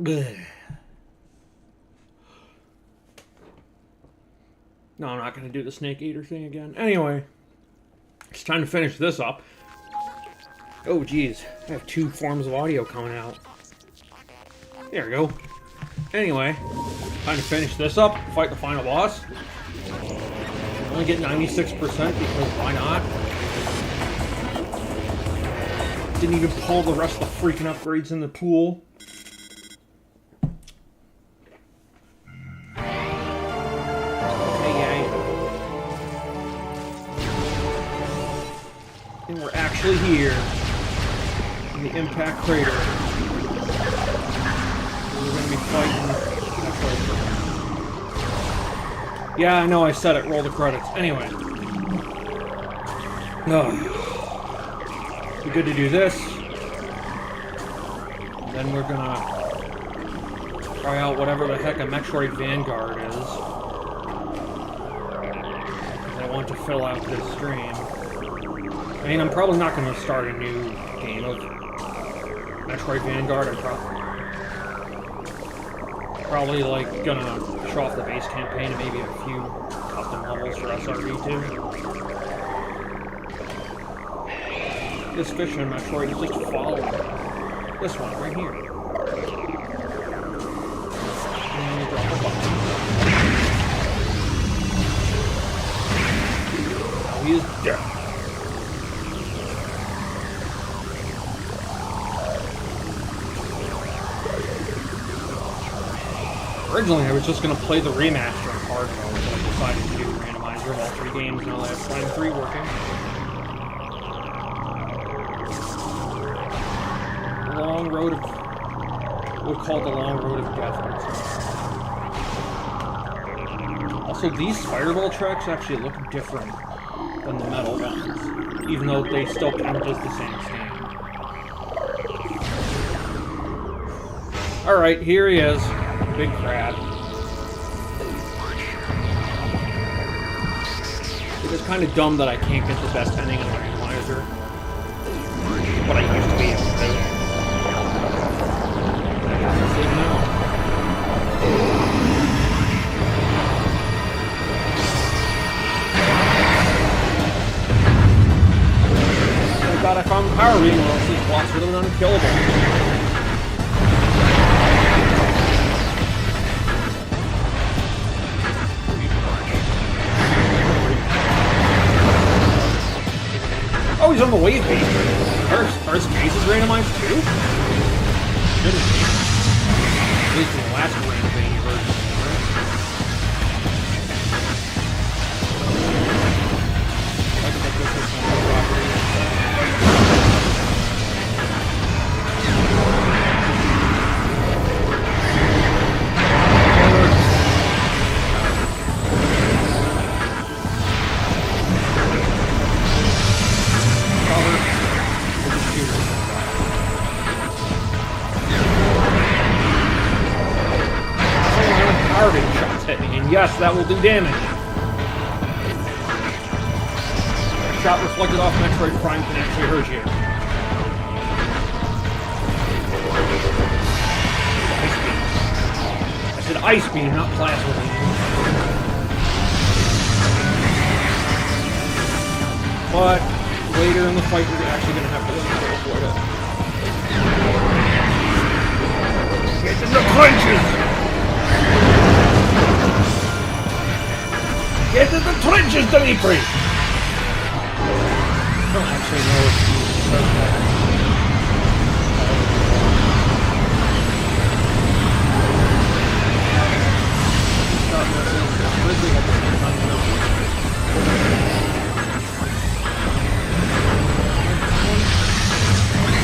No, I'm not going to do the Snake Eater thing again. Anyway, it's time to finish this up. Oh, geez. I have 2 forms of audio coming out. There we go. Anyway, time to finish this up, fight the final boss. Only get 96% because why not? Didn't even pull the rest of the freaking upgrades in the pool. And we're actually here in the impact crater. We're going to be fighting. Yeah, I know I said it. Roll the credits. Anyway. Be good to do this. Then we're going to try out whatever the heck a Metroid Vanguard is. Because I want to fill out this stream. I mean, I'm probably not going to start a new game of Metroid Vanguard. I'm probably like gonna show off the base campaign and maybe a few custom levels for SRV2. This fish in Metroid is just following this one right here. And you drop a button. Now he is dead. Originally, I was just going to play the remaster in hard mode, but I decided to do Randomizer of all 3 games, now that I have Prime 3 working. Long road of... we'll call it the long road of death. Also, these fireball tracks actually look different than the metal ones, even though they still count as the same stand. Alright, here he is. Big crab. It is kind of dumb that I can't get the best ending in the Randomizer. What I used to be able to do. I guess I'll save now. Thank God I found the power beam, or else these blocks would have been unkillable. Oh, he's on the wave beam. Are his cases randomized too? Shouldn't be. At least in the last random thing you heard. I can make this some property. Yes, that will do damage. A shot reflected off Metroid Prime can actually hurt you. Ice beam. I said ice beam, not plasma beam. But later in the fight, we're actually going to have to avoid it. Get in the clinches! Get in the trenches, Dimitri! I don't actually know if he says that.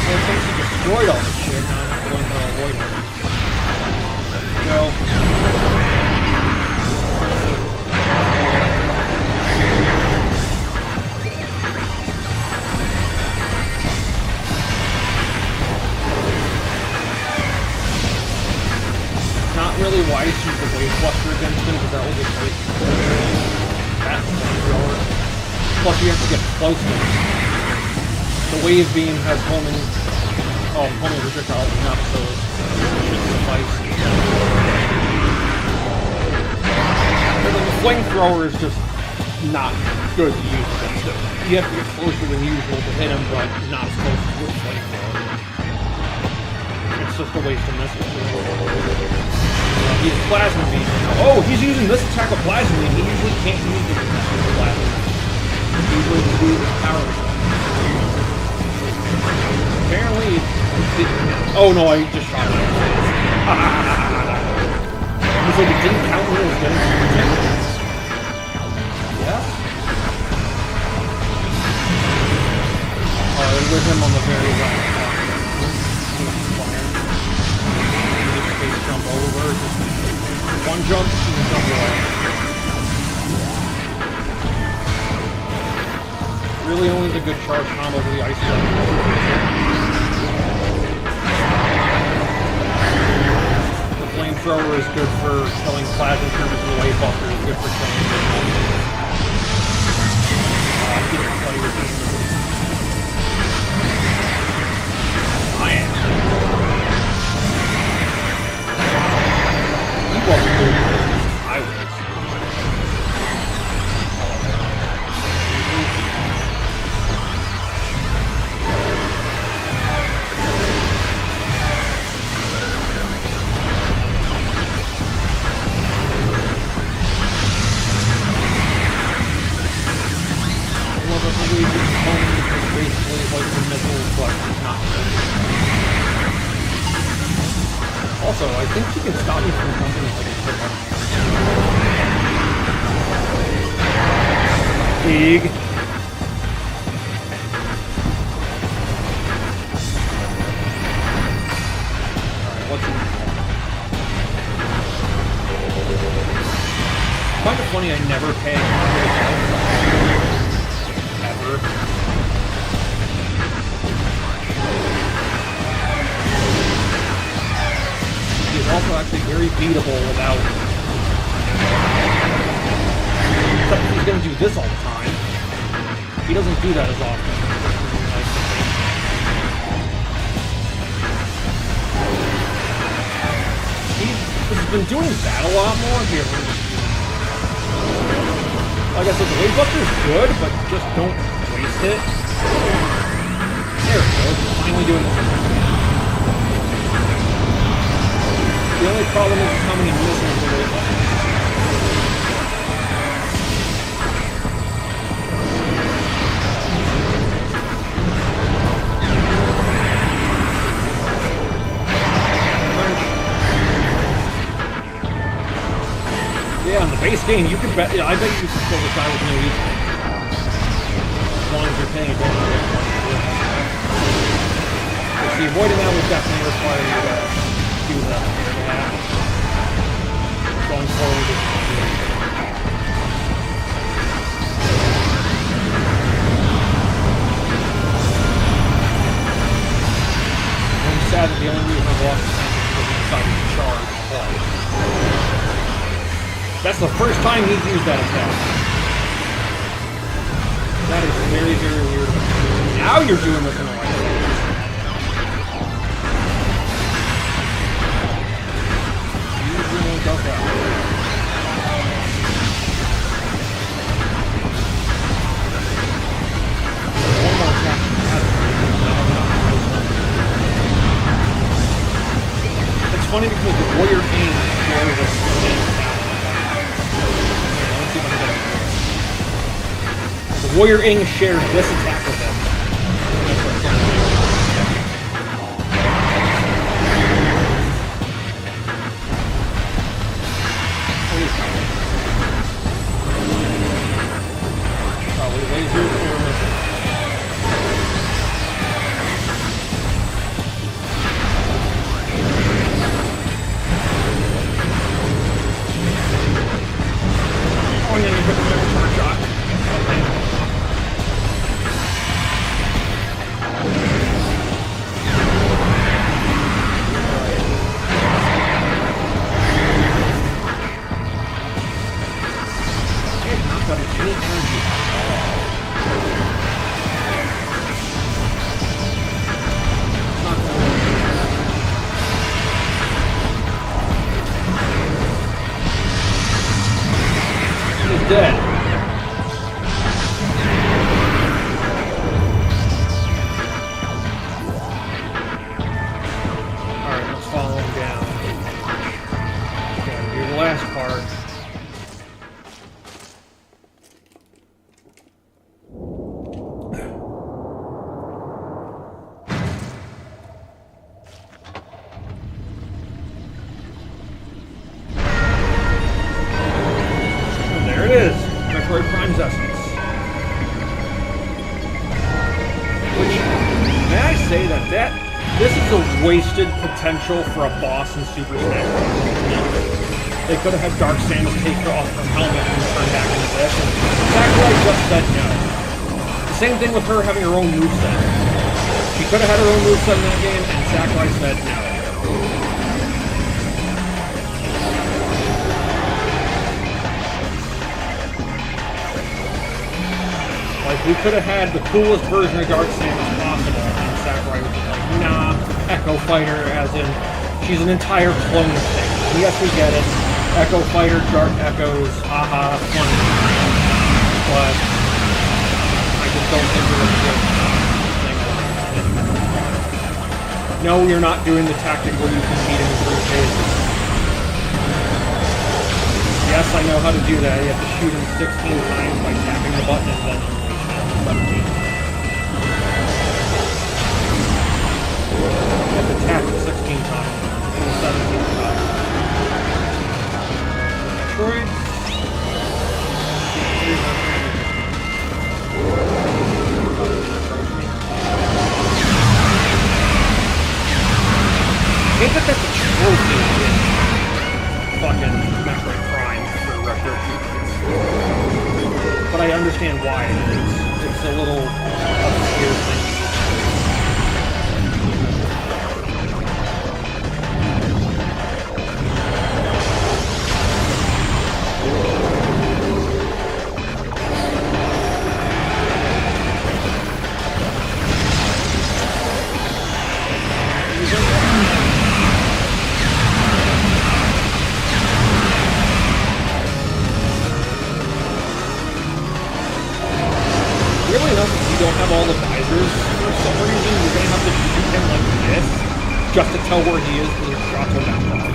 Well, since he destroyed all this shit, now I'm not going to avoid it. Go. Really wise to use the wave cluster against him because that will get great. That's flamethrower. Plus you have to get close to him. The wave beam has homing projectiles enough, so it should suffice. flamethrower is just not good to use against him. You have to get closer than usual to hit him, but not as close as with flamethrower. It's just a waste of missiles. He's plasma beam. Oh, he's using this attack with plasma beam. He usually can't use this attack with plasma beam. He usually uses his power shot. Apparently, oh no, I just shot him. He's like, it didn't count when it was getting to. Yeah? With him on the very left. Just jump over. Just one jump, and jump away. Really only the good charge combo for the ice jump. The flamethrower is good for killing plasma tremors and the wave buster is good for killing the I am. He wasn't doing it. I was. Also, I think she can stop me from jumping like a quick Big. Alright, what's in kind of funny, I never pay ever. He's also actually very beatable without. Except he's going to do this all the time. He doesn't do that as often. He's been doing that a lot more here. Like I said, the wave buster is good, but just don't waste it. There it goes. He's finally doing it. The only problem is how many missiles the wave buster. Yeah, in the base game, you can bet. Yeah, I bet you can kill this guy with no easy. As long as you're paying attention to what you're doing. See, avoiding that would definitely require you to do that. Going forward is I'm sad that the only reason I've lost is because he decided to charge twice. That's the first time he's used that attack. That is very, very weird. Now you're doing this in the right way. Usually won't go that way. One more attack. It's funny because the warrior aim shares a same. The Warrior Ing shares this attack with him. Probably laser or missile. Oh, yeah, you put the charge shot. Okay. dead. Alright, let's follow him down. Gotta do the last part. There it is, Metroid Prime's essence. Which, may I say that this is a wasted potential for a boss in Super Smash Bros. They could have had Dark Samus take her off her helmet and turn back into this, and Sakurai just said no. The same thing with her having her own moveset. She could have had her own moveset in that game, and Sakurai said no. Like, we could have had the coolest version of Dark Samus possible, and Sakurai was just like, nah, Echo Fighter, as in, she's an entire clone thing. Yes, we get it. Echo Fighter, Dark Echoes, haha, funny. But I just don't think it was a good thing. No, you're not doing the tactic where you can beat him in 3 phases. Yes, I know how to do that. You have to shoot him 16 times by tapping the button and then 17. You have to tap it 16 times and 17 times. Metroid. I think that's a trophy in fucking Metroid Prime for retro achievements. But I understand why it is. It's a little obscure thing. Really enough, if you don't have all the visors, for some reason, you're going to have to shoot him like this, just to tell where he is, because his shots are that far.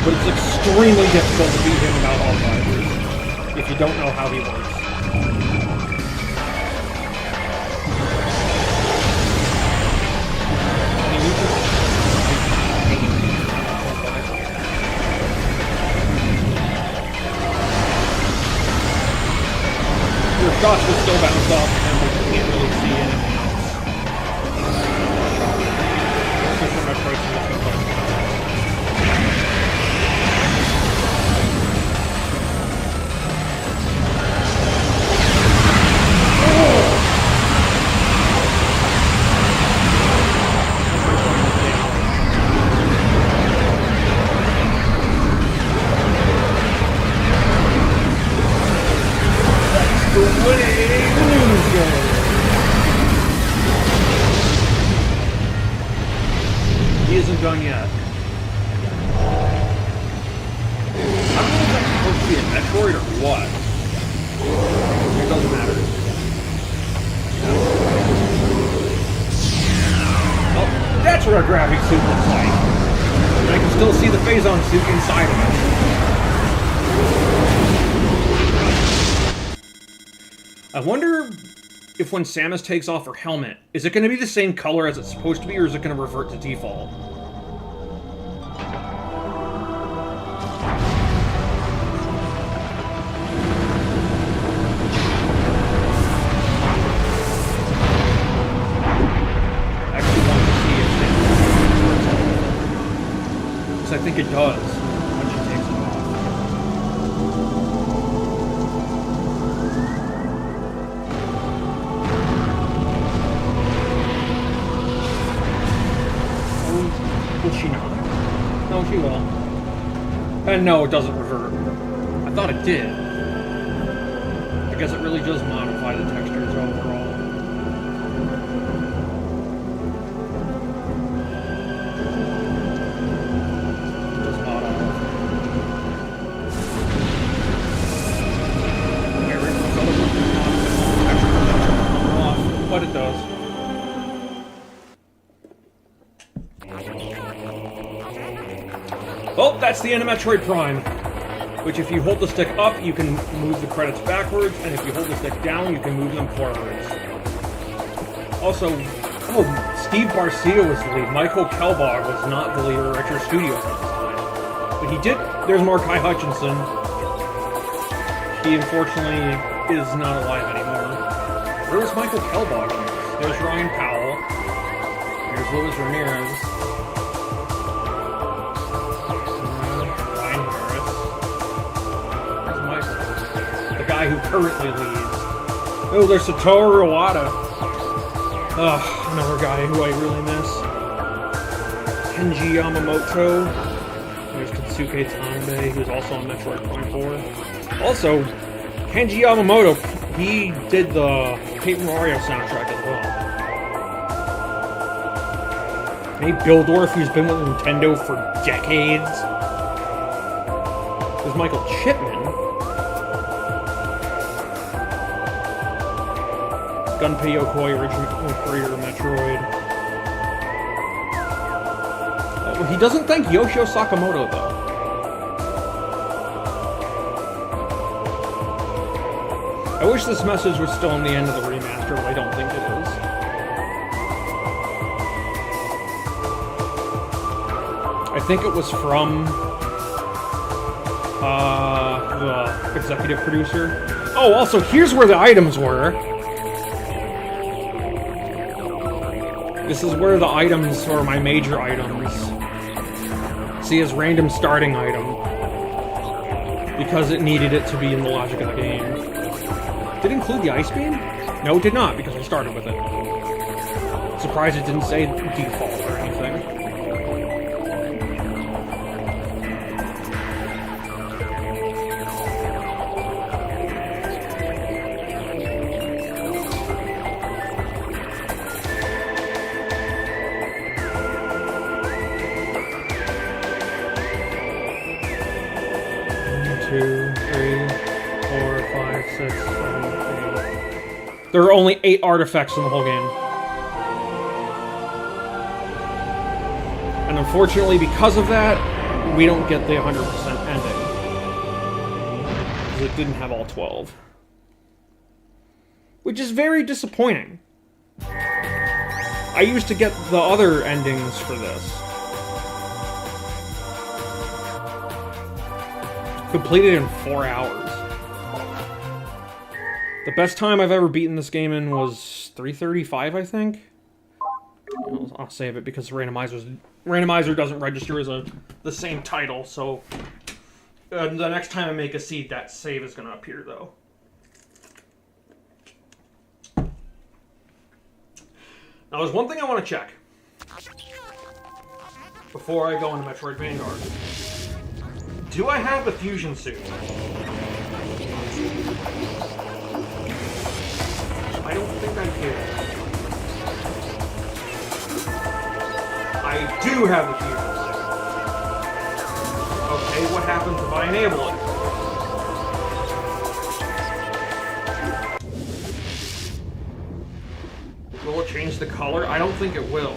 But it's extremely difficult to beat him without all visors, if you don't know how he works. I mean, you can... Your shots will still bounce off him, but you can't really see anything else. Except for Metroid He isn't done yet. I don't know if that's supposed to be a Metroid or what. It doesn't matter. Oh, that's what our graphic suit looks like. And I can still see the Phazon suit inside of it. I wonder if when Samus takes off her helmet, is it going to be the same color as it's supposed to be, or is it going to revert to default? I actually want to see it. Because I think it does when she takes it off. Will she not? No, she will. And no, it doesn't revert. I thought it did. I guess it really does modify the textures overall. Just mod off. Oh, that's the end of Metroid Prime. Which, if you hold the stick up, you can move the credits backwards, and if you hold the stick down, you can move them forwards. Also, Steve Barcia was the lead. Michael Kelbog was not the leader of Retro Studios at this time. But he did. There's Markai Hutchinson. He unfortunately is not alive anymore. Where's Michael Kelbog? There's Ryan Powell. There's Luis Ramirez. Ryan Harris. There's Michael. The guy who currently leads. Oh, there's Satoru Iwata. Ugh, another guy who I really miss. Kenji Yamamoto. There's Katsuke Tanabe, who's also on Metroid Prime 4. Also, Kenji Yamamoto, he did the Paper Mario soundtrack as well. Nate Bildorf, who's been with Nintendo for decades. There's Michael Chipman. Gunpei Yokoi, original creator of Metroid. He doesn't thank Yoshio Sakamoto, though. I wish this message was still in the end of the remaster, but I don't think it is. I think it was from the executive producer. Oh, also, here's where the items were. This is where the items, or my major items, see as random starting item. Because it needed it to be in the logic of the game. Did it include the ice beam? No, it did not, because I started with it. Surprised it didn't say default or anything. 2, 3, 4, 5, 6, 7, 8. There are only 8 artifacts in the whole game. And unfortunately, because of that, we don't get the 100% ending. Because it didn't have all 12. Which is very disappointing. I used to get the other endings for this. Completed in 4 hours. The best time I've ever beaten this game in was 3:35, I think. I'll save it because Randomizer doesn't register as the same title, so the next time I make a seed, that save is going to appear, though. Now, there's one thing I want to check before I go into Metroid Vanguard. Do I have the fusion suit? I don't think I do. I do have the fusion suit. Okay, what happens if I enable it? Will it change the color? I don't think it will.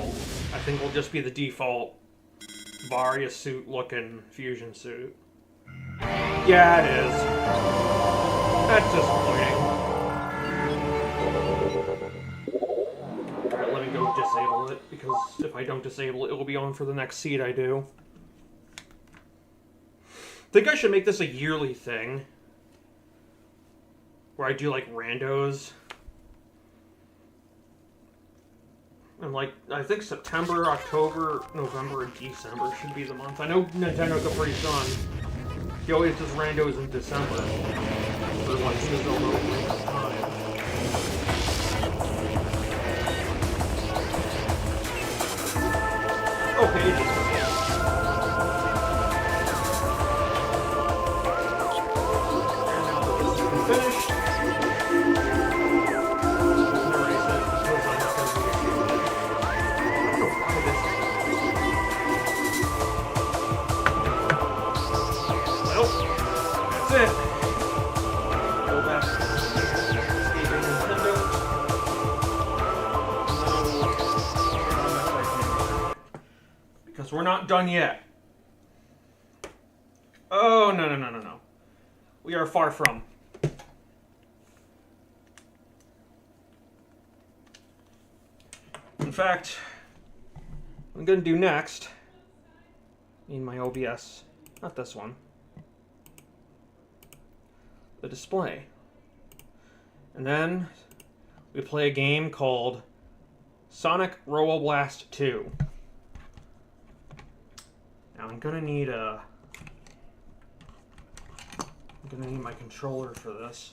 I think it'll just be the default Varia suit looking fusion suit. Yeah, it is. That's disappointing. Alright, let me go disable it, because if I don't disable it, it will be on for the next seed I do. Think I should make this a yearly thing. Where I do, like, randos. And, like, I think September, October, November, and December should be the month. I know Nintendo Capri Sun. He always does randos in December. For, like, his own length of time. Okay, it just and now that this has been finished, it. Go back to escaping Nintendo. Because we're not done yet. Oh, no, no, no, no, no. We are far from. In fact, what I'm going to do next, need my OBS, not this one, the display. And then we play a game called Sonic Robo Blast 2. Now I'm going to need my controller for this.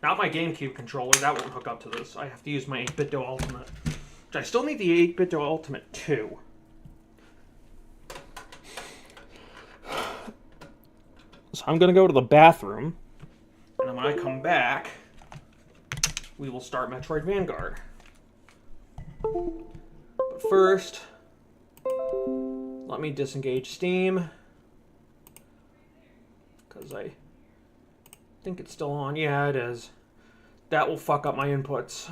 Not my GameCube controller, that won't hook up to this. I have to use my 8BitDo Ultimate. Which I still need the 8BitDo Ultimate 2. So I'm going to go to the bathroom. And then when I come back, we will start Metroid Vanguard. But first, let me disengage Steam. Because I think it's still on. Yeah, it is. That will fuck up my inputs.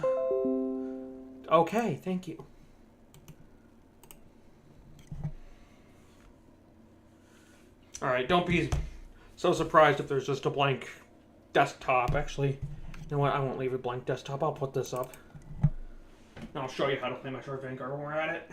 Okay, thank you. Alright, don't be so surprised if there's just a blank desktop. Actually, you know what? I won't leave a blank desktop. I'll put this up. And I'll show you how to play Metroid Vanguard when we're at it.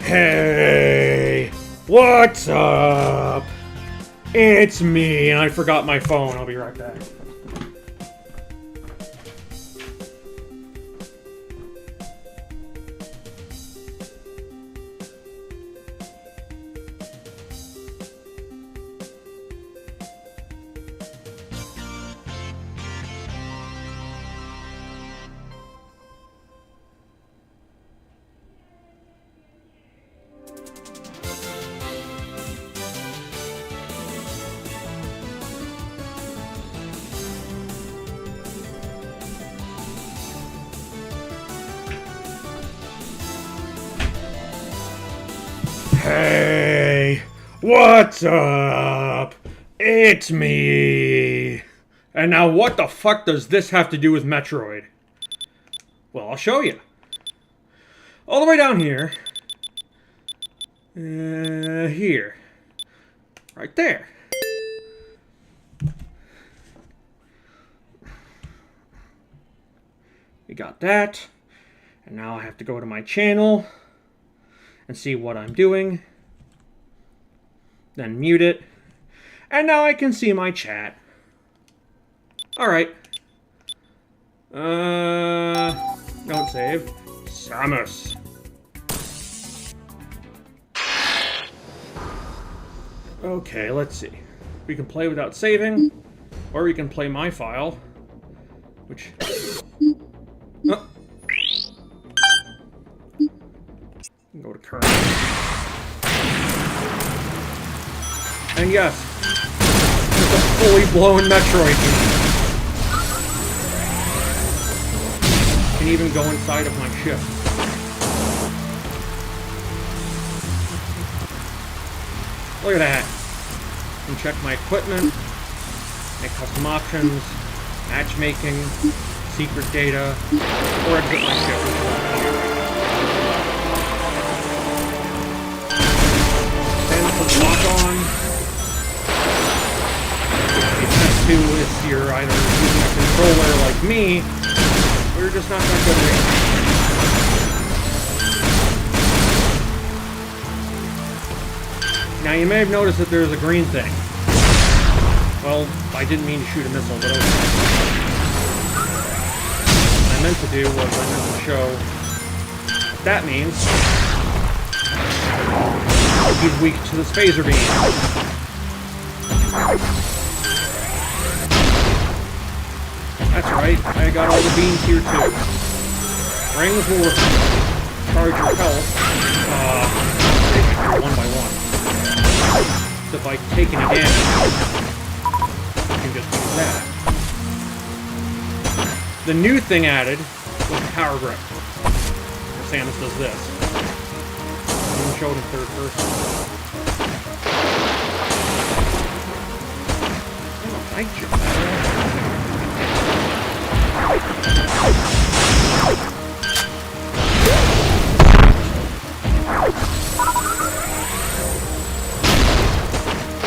Hey, what's up? It's me, and I forgot my phone. I'll be right back. Hey, what's up? It's me. And now what the fuck does this have to do with Metroid? Well, I'll show you. All the way down here. Here. Right there. We got that. And now I have to go to my channel and see what I'm doing. Then mute it. And now I can see my chat. Alright. Don't save. Samus. Okay, let's see. We can play without saving, or we can play my file, which... Go to current. And yes, it's a fully blown Metroid game. Can even go inside of my ship. Look at that. I can check my equipment, make custom options, matchmaking, secret data, or exit my ship. Lock on. Step 2 if you're either using a controller like me, or you're just not that good at it. Now you may have noticed that there's a green thing. Well, I didn't mean to shoot a missile, but okay. What I meant to do was I meant to show what that means. He's weak to this phaser beam. That's right, I got all the beams here too. Rings will charge your health, one by one. So if I take any damage, I can just use that. The new thing added was the power grip. Samus does this. Showed in third person. Oh, I jumped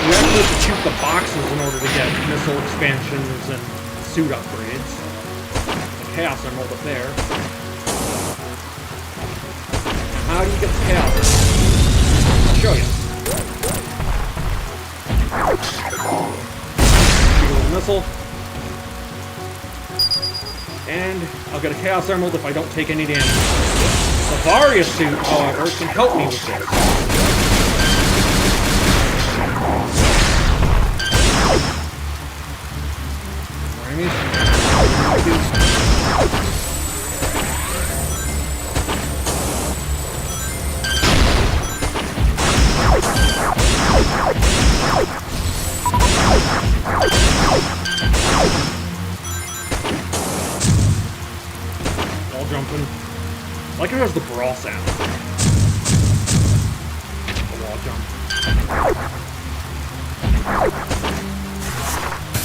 You actually have to shoot the boxes in order to get missile expansions and suit upgrades. The Chaos Emerald up there. How do you get the Chaos? I'll show you. Shoot a little missile. And I'll get a Chaos Emerald if I don't take any damage. The Varia suit, however, can help me with this. Wall jumping. I like how it has the brawl sound. The wall jump.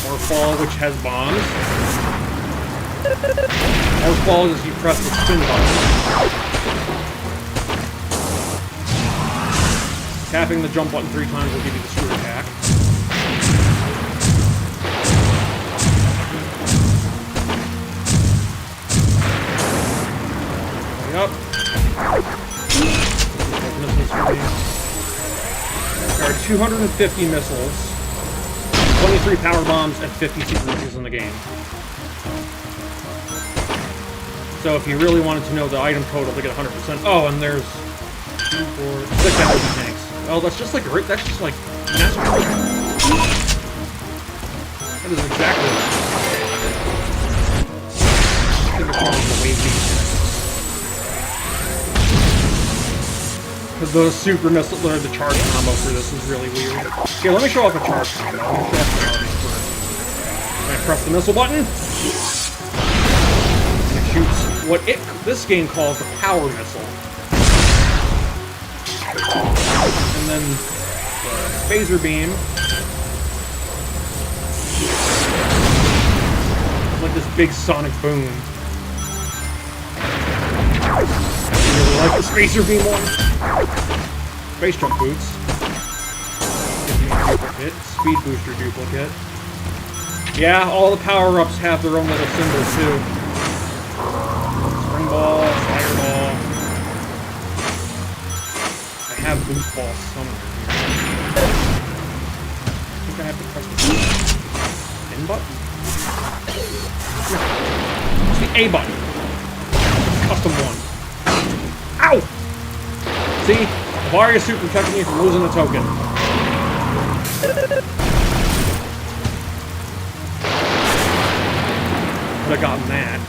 Or fall, which has bombs. Or fall as you press the spin button. Tapping the jump button 3 times will give you the screw attack. Up. Missiles 250 missiles, 23 power bombs, and 50 super missiles in the game. So if you really wanted to know the item total to get 100%, oh, and there's 2, 4, 6 energy tanks. Well, that's just like that is exactly because the super missile, or the charge combo for this is really weird. Here, let me show off a charge combo. Let me show off the charge first. I press the missile button, and it shoots what this game calls the power missile. And then the phaser beam, like this big sonic boom. I really like the phaser beam one. Space jump boots. Duplicate. Speed booster duplicate. Yeah, all the power-ups have their own little symbols too. Spring ball, fireball. I have boost balls somewhere here. I think I have to press the N button? No. It's the A button. Custom one. Ow! See? The Varia suit protected me from losing the token. Could have gotten that.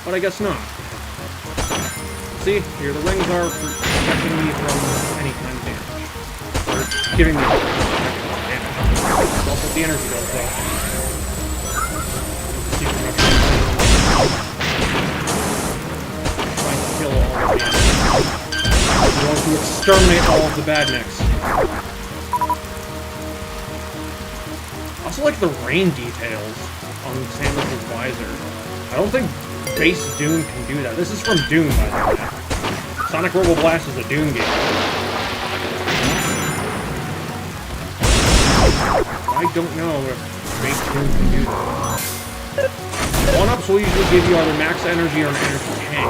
But I guess not. See? Here the rings are protecting me from any kind of damage. Or giving me damage. Also the energy does though. Trying to kill all of the enemies. We want to exterminate all of the badniks. I also like the rain details on Samus's visor. I don't think base Doom can do that. This is from Doom, by the way. Sonic Robo Blast is a Doom game. I don't know if base Doom can do that. 1-ups will usually give you either max energy or an energy tank.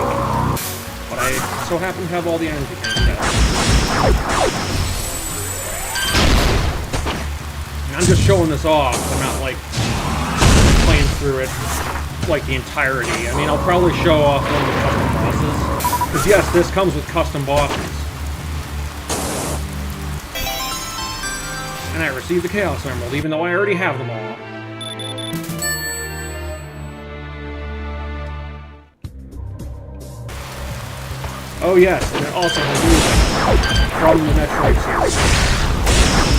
But I so happen to have all the energy tanks out. And I'm just showing this off. I'm not, like, playing through it, like, the entirety. I mean, I'll probably show off one of the custom bosses. Because, yes, this comes with custom bosses. And I received the Chaos Emerald, even though I already have them all. Oh yes, and it also has music from the Metroid series.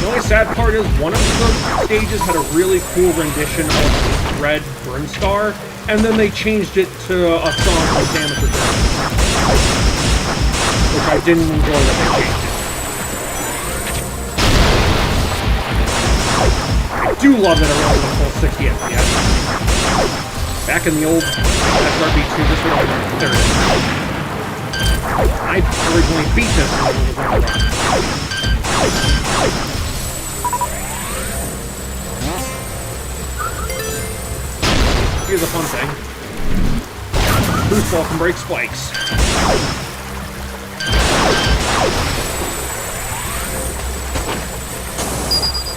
The only sad part is one of the stages had a really cool rendition of Red Brimstar, and then they changed it to a song from Samus Returns. Which I didn't enjoy that they changed it. I do love that it runs at full 60 FPS. Back in the old SRB2, this was like 30. I originally beat this when it was on the run. Here's a fun thing. Boost ball can break spikes.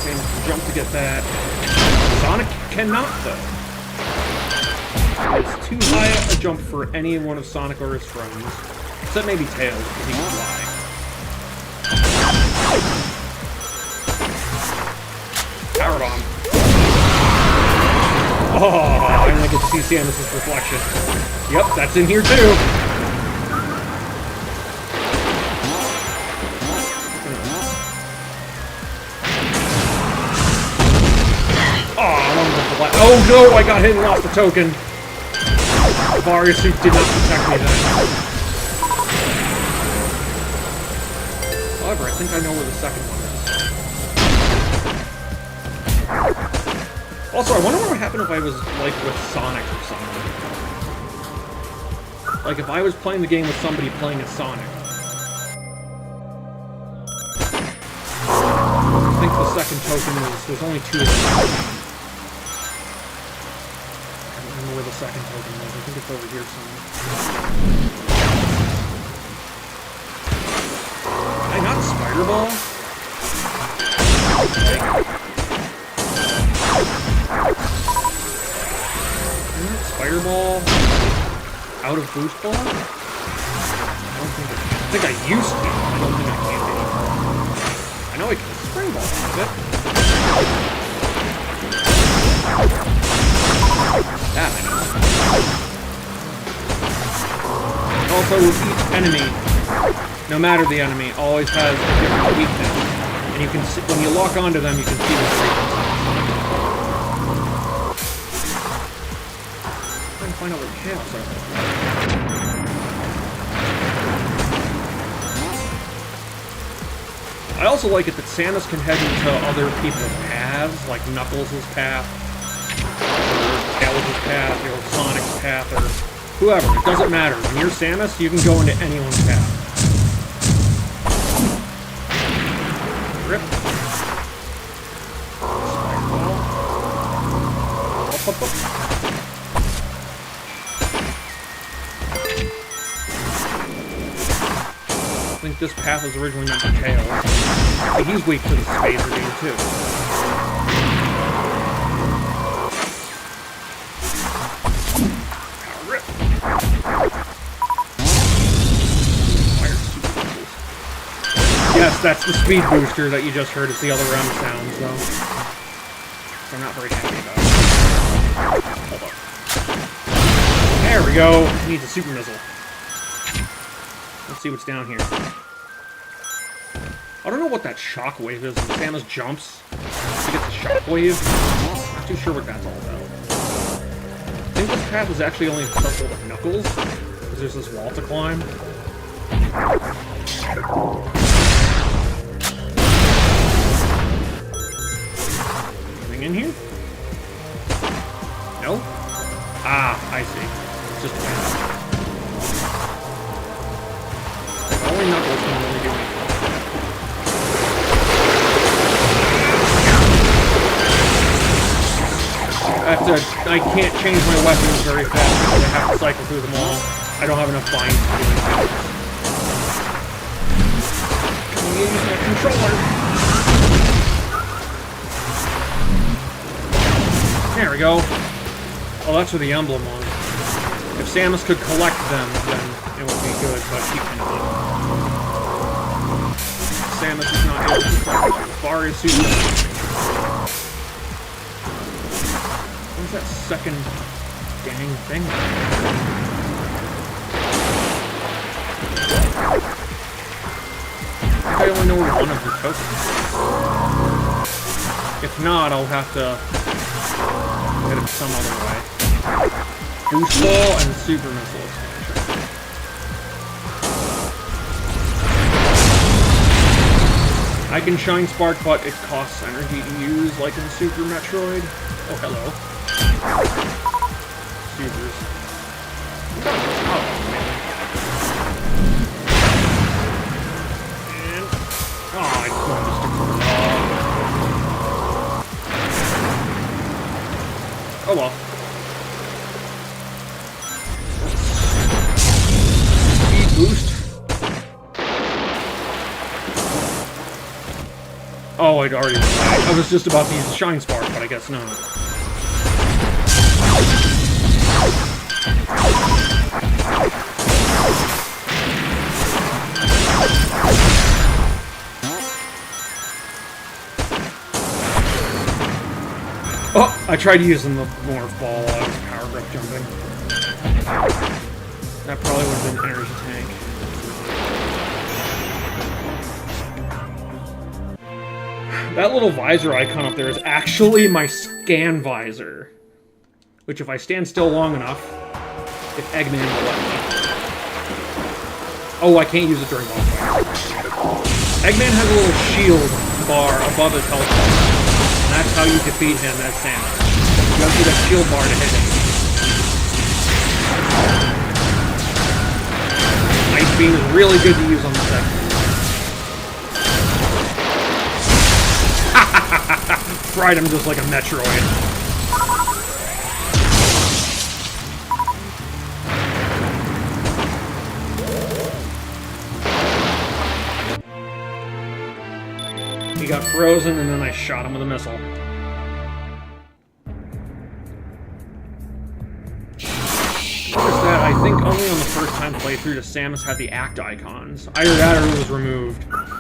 And jump to get that. Sonic cannot, though. It's too high a jump for any one of Sonic or his friends. Except maybe Tails, because he can fly. Power bomb. Oh, I only get to see Samus's reflection. Yep, that's in here too. Oh no, I got hit and lost the token. The Varia suit did not protect me then. However, I think I know where the second one is. Also, I wonder what would happen if I was, like, with Sonic or something. Like, if I was playing the game with somebody playing as Sonic. I think the second token was... There's only 2 of them. I don't remember where the second token was. I think it's over here somewhere. Did I not Spider Ball? Spider ball out of boost ball? I think I used to. I don't think I can anymore. I know I can spring ball out of it. That I know. Also, each enemy, no matter the enemy, always has a different weakness. And you can see, when you lock onto them, you can see the weaknesses. I'm trying to find out what chaos are. I also like it that Samus can head into other people's paths, like Knuckles' path, or Tails' path, or Sonic's path, or whoever. It doesn't matter. When you're Samus, you can go into anyone's path. Rip. Spiral. Up, up, up. I think this path was originally meant for Tails. But he's weak to the Spacer Beam, too. Rip. Yes, that's the speed booster that you just heard. It's the other M sounds, though. So I'm not very happy about it. Hold up. There we go. Needs a super missile. Let's see what's down here. I don't know what that shockwave is. When Samus jumps, she gets a shockwave. Not too sure what that's all about. I think this path is actually only accessible with Knuckles, because there's this wall to climb. Anything in here? No? Ah, I see. It's just a path. Only Knuckles can really do anything. I can't change my weapons very fast because I have to cycle through them all. I don't have enough binds to do anything. I'm gonna use my controller. There we go. Oh, that's where the emblem was. If Samus could collect them, then it would be good, but she cannot. Samus is not able to collect them. Bar is super. What's that second dang thing? I think I only know where one of the tokens is. If not, I'll have to get it some other way. Boost ball and super missile expansion. I can shine spark, but it costs energy to use, like in Super Metroid. Oh, hello. Supers. Oh, man. And... oh, I wanted to stick to the wall. Oh, well. Boost. Oh, I'd already... I was just about to use Shine Spark, but I guess not. Oh! I tried using the Morph Ball while I was power grip jumping. That probably would have been an energy tank. That little visor icon up there is actually my scan visor. Which, if I stand still long enough, if Eggman will let me. Oh, I can't use it during boss fights. Eggman has a little shield bar above his health bar. And that's how you defeat him as Samus. You have to do that shield bar to hit him. Ice Beam is really good to use on this Eggman. Fried him just like a Metroid. He got frozen, and then I shot him with a missile. Notice that I think only on the first time playthrough does Samus have the act icons. Either that or it was removed when it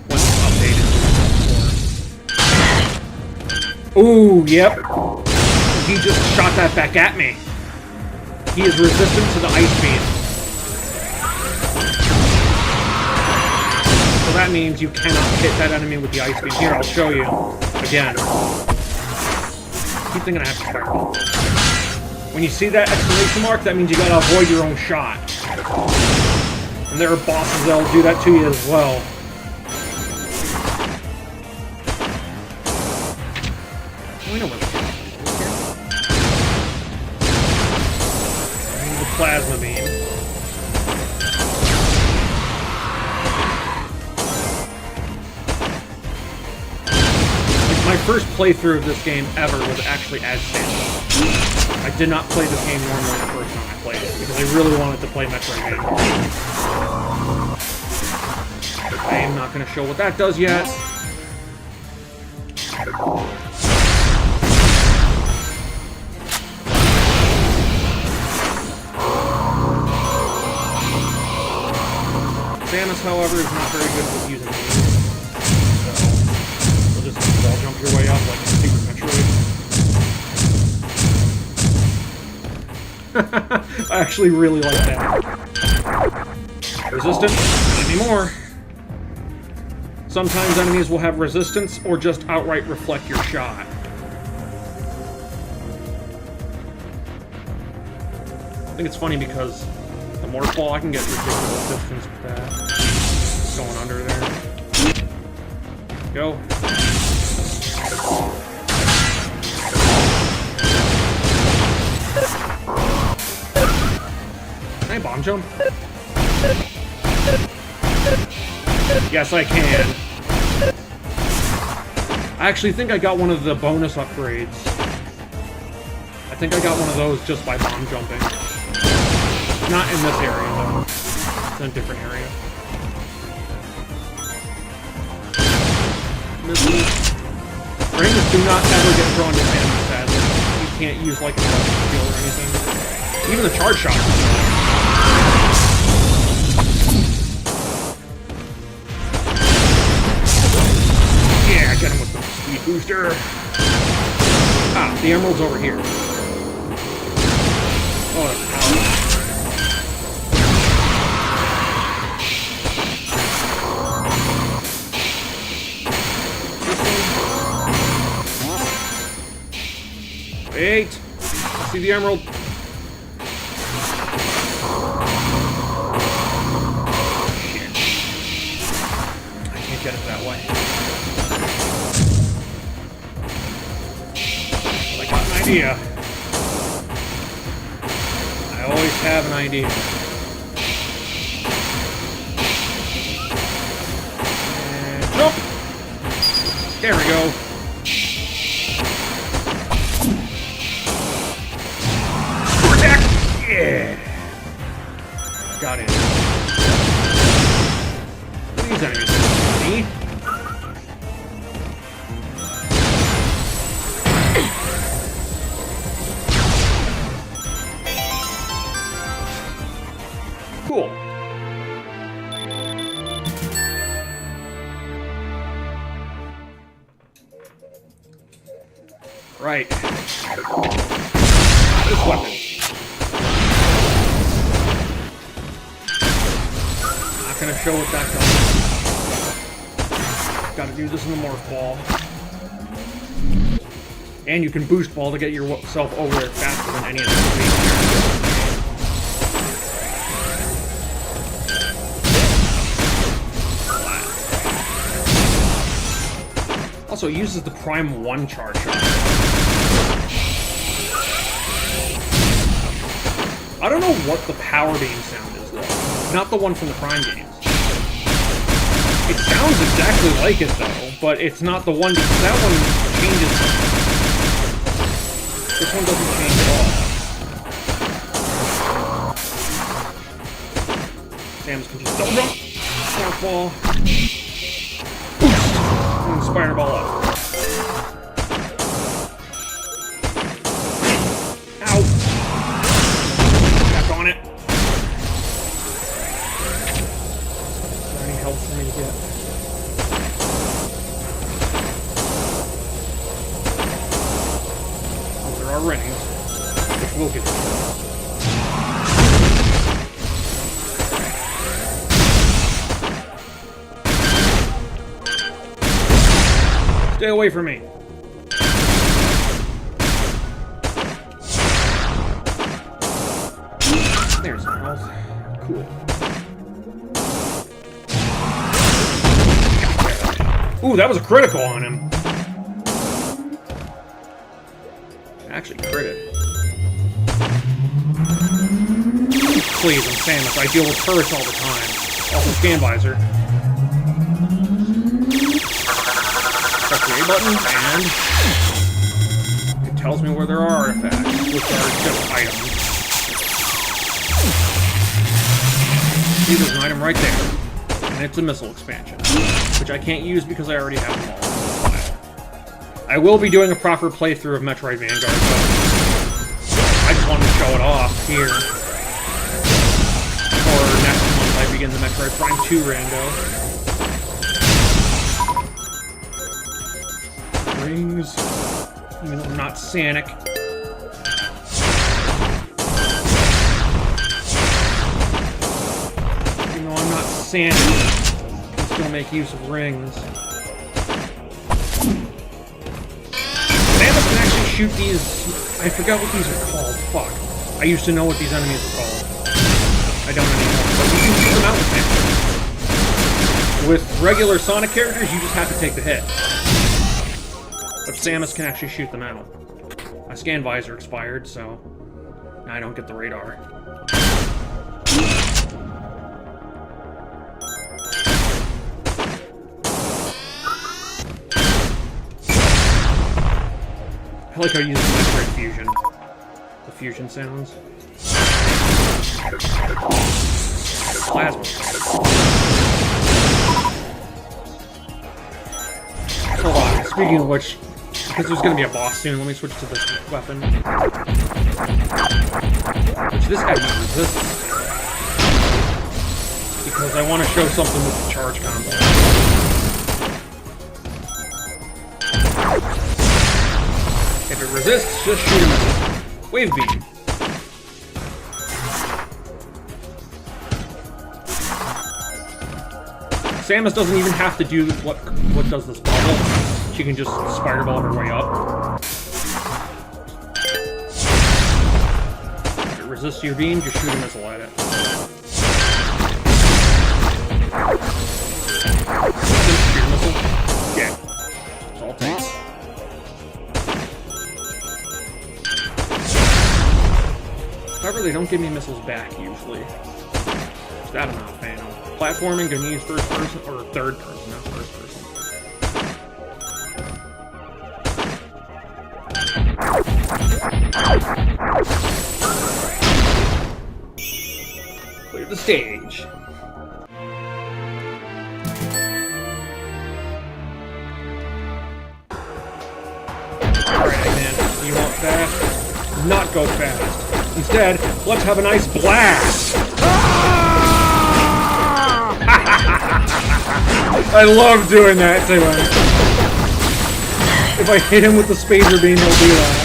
was updated. Ooh, yep. He just shot that back at me. He is resistant to the ice beam. So that means you cannot hit that enemy with the ice beam. Here, I'll show you. Again. I keep thinking I have to fireball. When you see that exclamation mark, that means you gotta avoid your own shot. And there are bosses that'll do that to you as well. Oh, I know where I need the plasma beam. Like, my first playthrough of this game ever was actually as Samus. I did not play this game normally the first time I played it, because I really wanted to play Metroid Vanguard. I am not going to show what that does yet. Samus, however, is not very good with using these. So, you'll just wall jump your way up like Super Metroid. I actually really like that. Resistance? Not anymore. Sometimes enemies will have resistance or just outright reflect your shot. I think it's funny because the morph ball, I can get ridiculous distance with that. Going under there. Go. Can I bomb jump? Yes, I can. I actually think I got one of the bonus upgrades. I think I got one of those just by bomb jumping. Not in this area, though. It's in a different area. Rings do not ever get drawn to Samus, sadly. You can't use, like, an electric shield or anything. Even the charge shot. Yeah, get him with the speed booster. Ah, the emerald's over here. Oh, that's powerful. Wait! See the emerald? Shit. I can't get it that way. But I got an idea. I always have an idea. And jump! There we go. Yeah! Got it. These enemies are me. Cool. Right. This weapon. Gonna show what that does. Gotta do this in the morph ball. And you can boost ball to get yourself over there faster than any of them. Also, it uses the Prime 1 charge shot. I don't know what the power beam sound is, though. Not the one from the Prime games. It sounds exactly like it, though, but it's not the one because that one changes. This one doesn't change at all. Samus can just double jump, softball, and spider ball up. Ow! Back on it. Is there any help for me to get? Oh, there are rings, which will get. Stay away from me. There's some health. Cool. Ooh, that was a critical on him. Actually critted. Please, I'm Samus. I deal with turrets all the time. Also, scan visor. Press the A button, and it tells me where there are artifacts, which are just items. See, there's an item right there, and it's a missile expansion, which I can't use because I already have them all. I will be doing a proper playthrough of Metroid Vanguard, but I just wanted to show it off here. For next month, I begin the Metroid Prime 2 rando. Rings, even though I'm not Sanic. Even though I'm not Sanic, I can still make use of rings. Samus can actually shoot these. I forgot what these are called. Fuck. I used to know what these enemies are called. I don't anymore. But you can shoot them out with Samus. With regular Sonic characters, you just have to take the hit. But Samus can actually shoot them out. My scan visor expired, so now I don't get the radar. I like how you use the Metroid fusion. The fusion sounds. Plasma. Hold on, speaking of which, because there's going to be a boss soon, let me switch to this weapon. Which this guy uses. Because I want to show something with the charge combo. If it resists, just shoot him. Wave beam. Samus doesn't even have to do what does this bubble. She can just spider ball her way up. If it resists your beam, just shoot a missile at it. Shoot a missile? Yeah. That's all it takes. However, they don't give me missiles back, usually. That I'm not a fan of. Platforming, gonna use first person, or third person, not first person. Clear the stage. Alright, man, you want fast? Not go fast. Instead, let's have a nice blast! I love doing that, too. If I hit him with the spacer beam, he'll do that.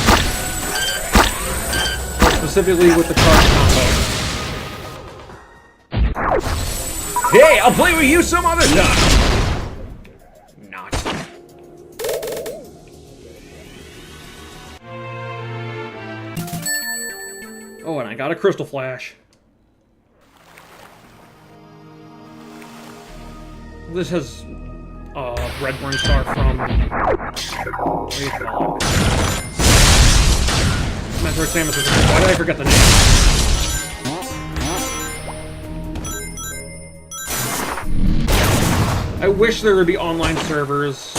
Specifically with the charge combo. Hey, I'll play with you some other time! Not. Oh, and I got a crystal flash. This has Red Burn Star from what do you call it? Metroid Samus. Why did I forget the name? I wish there would be online servers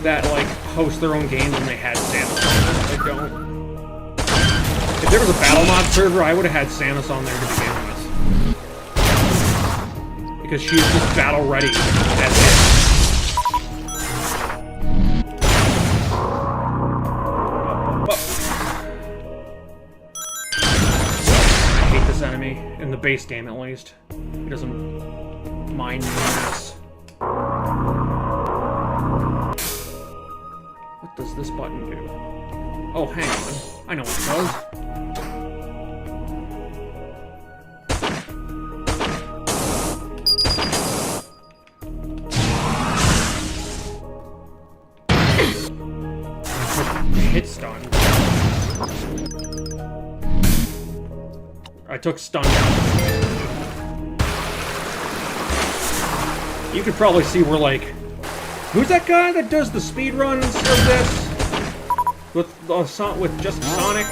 that like host their own games and they had Samus on them. I don't. If there was a battle mod server, I would have had Samus on there to begin with. Because she is just battle ready. That's it. base game, at least. He doesn't mind this. What does this button do? Oh, hang on. I know what it does. Hit stun. I took stun. You could probably see we're like, who's that guy that does the speed runs of this with just Sonic,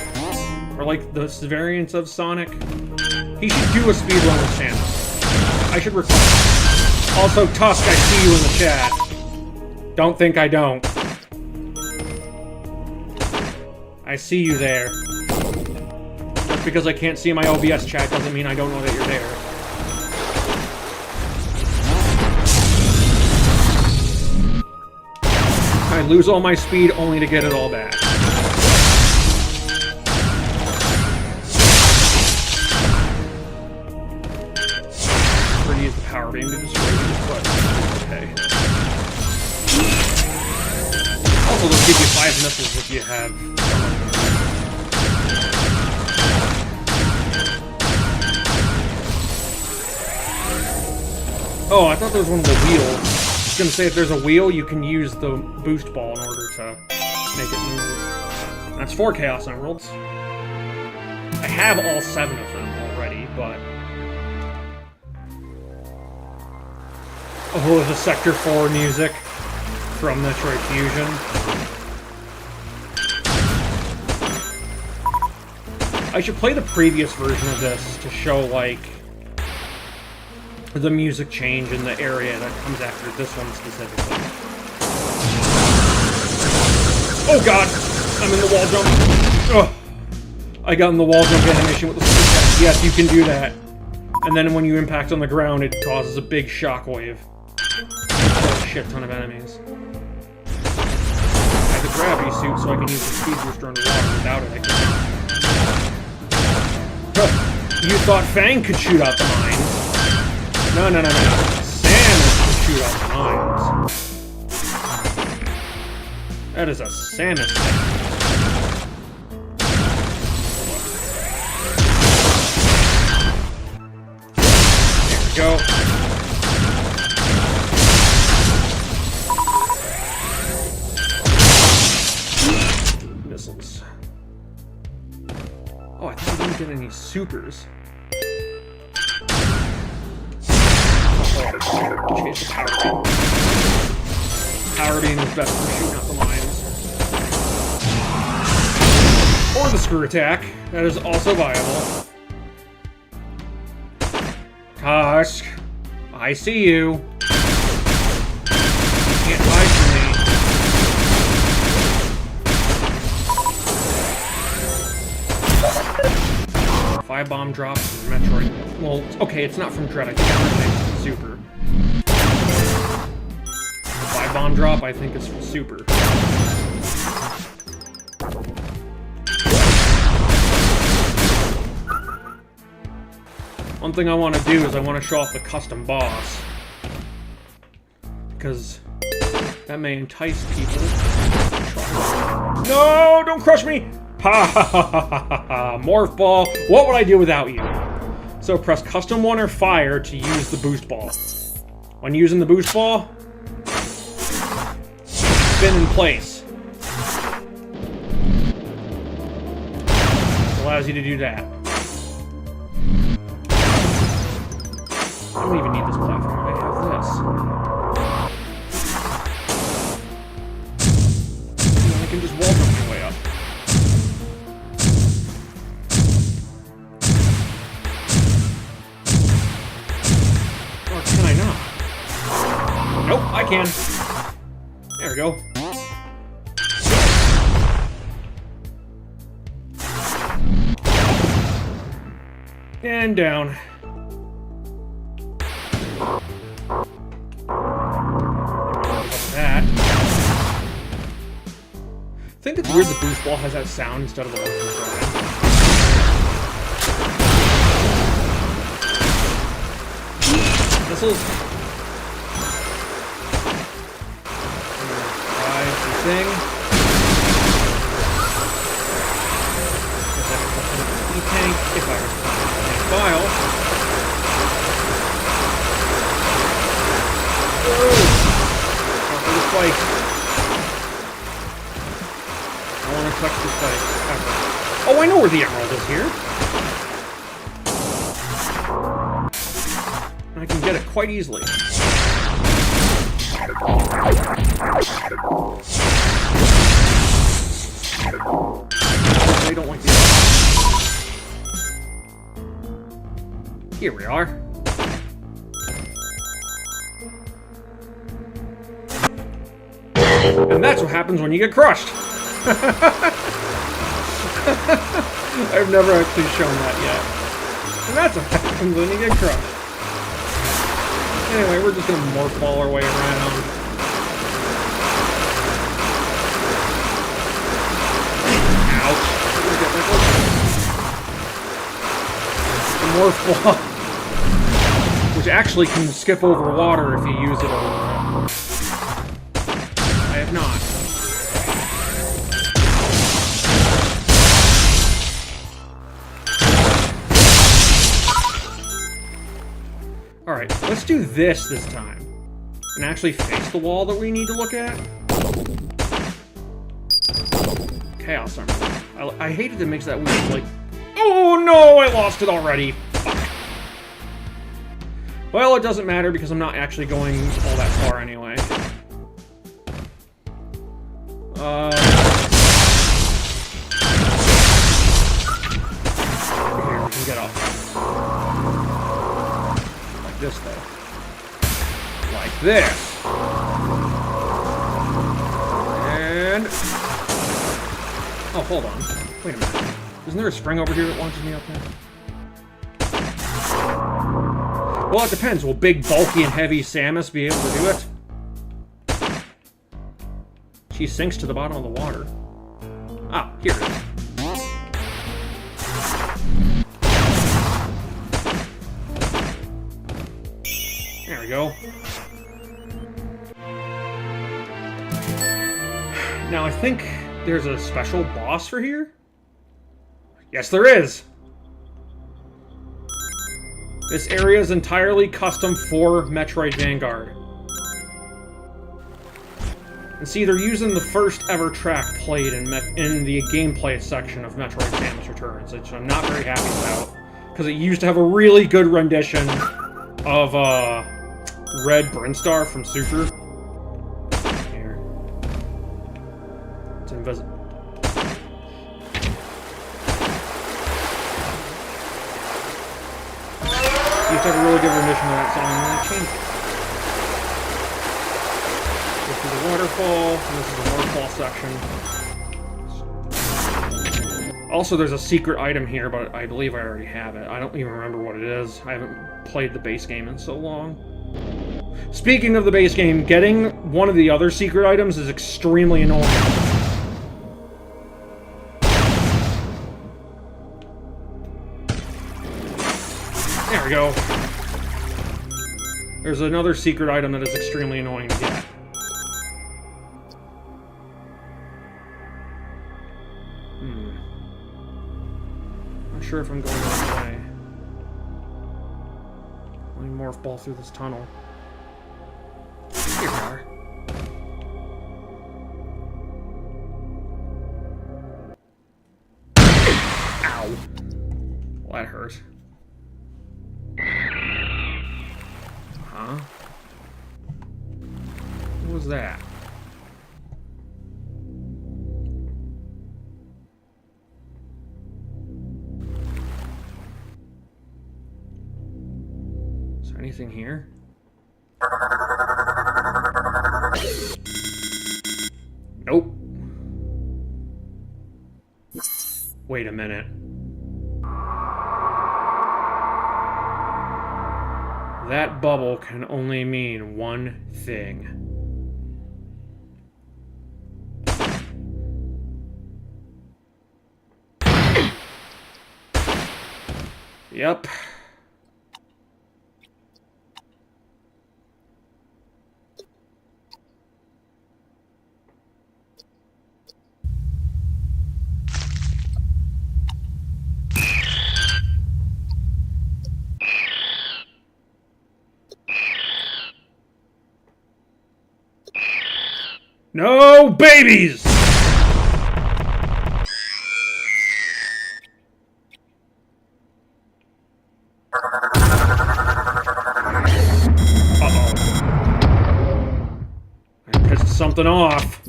or like the variants of Sonic? He should do a speed run with Samus. I should recall. Also, Tusk, I see you in the chat. Don't think I don't. I see you there. Just because I can't see my OBS chat doesn't mean I don't know that you're there. I lose all my speed only to get it all back. I'm gonna use the power beam to destroy these, but okay. Also, they'll give you 5 missiles if you have some of them. Oh, I thought there was one with a wheel. I was gonna say, if there's a wheel, you can use the boost ball in order to make it move. That's 4 Chaos Emeralds. I have all 7 of them already, but... Oh, the Sector 4 music from Metroid Fusion. I should play the previous version of this to show, like, the music change in the area that comes after this one specifically. Oh god! I'm in the wall jump. Ugh. I got in the wall jump animation with the super attack. Yes, you can do that. And then when you impact on the ground, it causes a big shockwave. A shit ton of enemies. I have a gravity suit, so I can use the speed booster underwater. Without it, I can't. You thought Fang could shoot out the mines? No. Samus can shoot out the mines. That is a Samus thing. There we go. Missiles. Oh, I thought I didn't get any supers. Chase the power beam. Power beam is best for shooting out the mines. Or the screw attack. That is also viable. Tusk, I see you. You can't hide from me. 5 bomb drops from Metroid. Well, okay, it's not from Dread. I think it originates from Super. 5 bomb drop, I think, is from Super. One thing I want to do is I want to show off the custom boss. Because that may entice people. No, don't crush me! Ha ha ha ha ha ha! Morph ball. What would I do without you? So press custom 1 or fire to use the boost ball. When using the boost ball, spin in place. It allows you to do that. I don't even need this platform. I have this. And then I can just wall jump my way up. Or can I not? Nope, I can. There we go. And down. That. I think it's weird the boost ball has that sound instead of the one from missiles. Drive the thing. E-tank, if I respond to the file. Whoa! Not for the spike. I want to touch the spike, ever. Oh, I know where the emerald is here. I can get it quite easily. They don't like the emerald. Here we are. And that's what happens when you get crushed. I've never actually shown that yet. And that's what happens when you get crushed. Anyway, we're just gonna morph ball our way around. Ouch. The morph ball, which actually can skip over water if you use it over. I have not. Alright, let's do this time. And actually face the wall that we need to look at. Chaos Armor. I hate it, it makes that weird, like... Oh no, I lost it already! Fuck. Well, it doesn't matter because I'm not actually going all that far anyway. Here, we can get up. This though. Like this. And... Oh, hold on. Wait a minute. Isn't there a spring over here that launches me up there? Well, it depends. Will big, bulky, and heavy Samus be able to do it? She sinks to the bottom of the water. Ah, here it is. There we go. Now, I think there's a special boss for here? Yes, there is! This area is entirely custom for Metroid Vanguard. And see, they're using the first ever track played in the gameplay section of Metroid Samus Returns, which I'm not very happy about, because it used to have a really good rendition of, Red Brinstar from Super. Here. It's invisible. Used to have a really good rendition of that song, and then I changed it. This is a waterfall, and this is a waterfall section. Also, there's a secret item here, but I believe I already have it. I don't even remember what it is. I haven't played the base game in so long. Speaking of the base game, getting one of the other secret items is extremely annoying. There we go. There's another secret item that is extremely annoying to get. Not sure if I'm going the right way. Let me morph ball through this tunnel. Here we are. Ow. Well, that hurt. Huh? What was that? Is there anything here? Nope. Wait a minute. That bubble can only mean one thing. Yep. No babies! I pissed something off.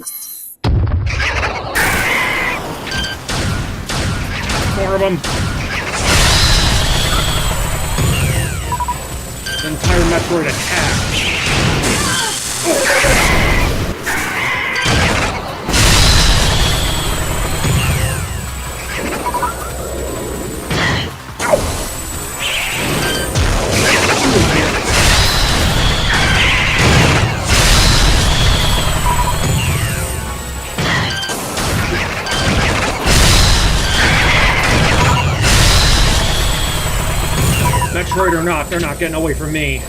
More of them. The entire Metroid attack. Metroid or not, they're not getting away from me.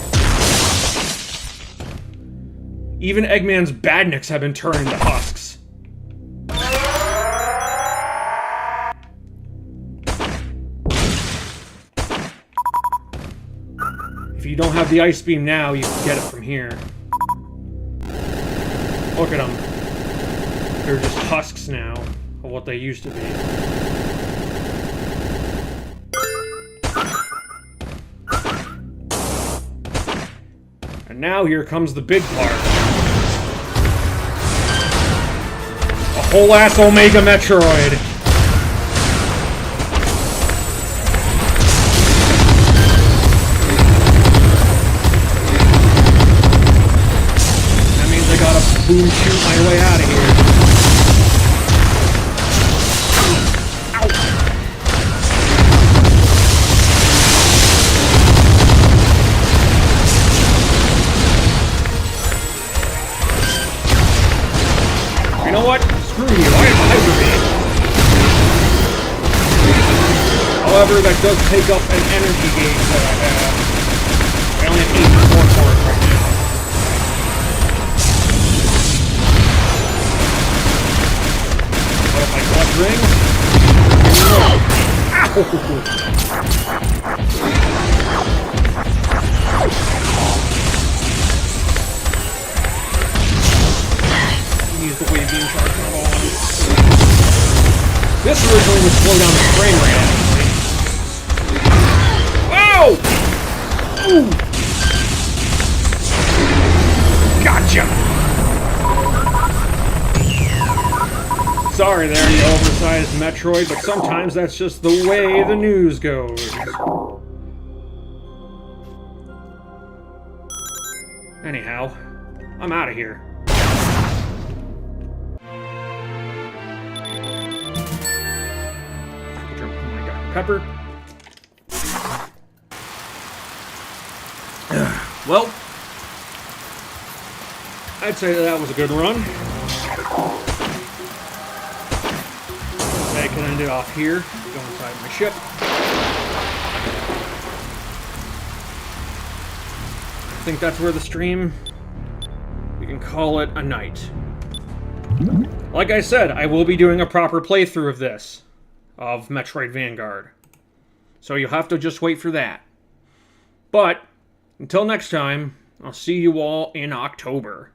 Even Eggman's badniks have been turned into husks. If you don't have the ice beam now, you can get it from here. Look at them. They're just husks now of what they used to be. And now here comes the big part. A whole ass Omega Metroid. That means I gotta boom shoot my way out of here. You know what? Screw you. I have Hyper Beam. However, that does take up an energy gauge that I have. I only have 84 for it right now. What if I collect rings? Use the wave beam charge on all of them. This originally would slow down the frame rate, actually. Oh! Ooh! Gotcha! Sorry there, you oversized Metroid, but sometimes that's just the way the news goes. Anyhow, I'm out of here. Pepper. Well, I'd say that was a good run. I can end it off here. Go inside my ship. I think that's where the stream, we can call it a night. Like I said, I will be doing a proper playthrough of this. Of Metroid Vanguard. So you'll have to just wait for that. But, until next time, I'll see you all in October.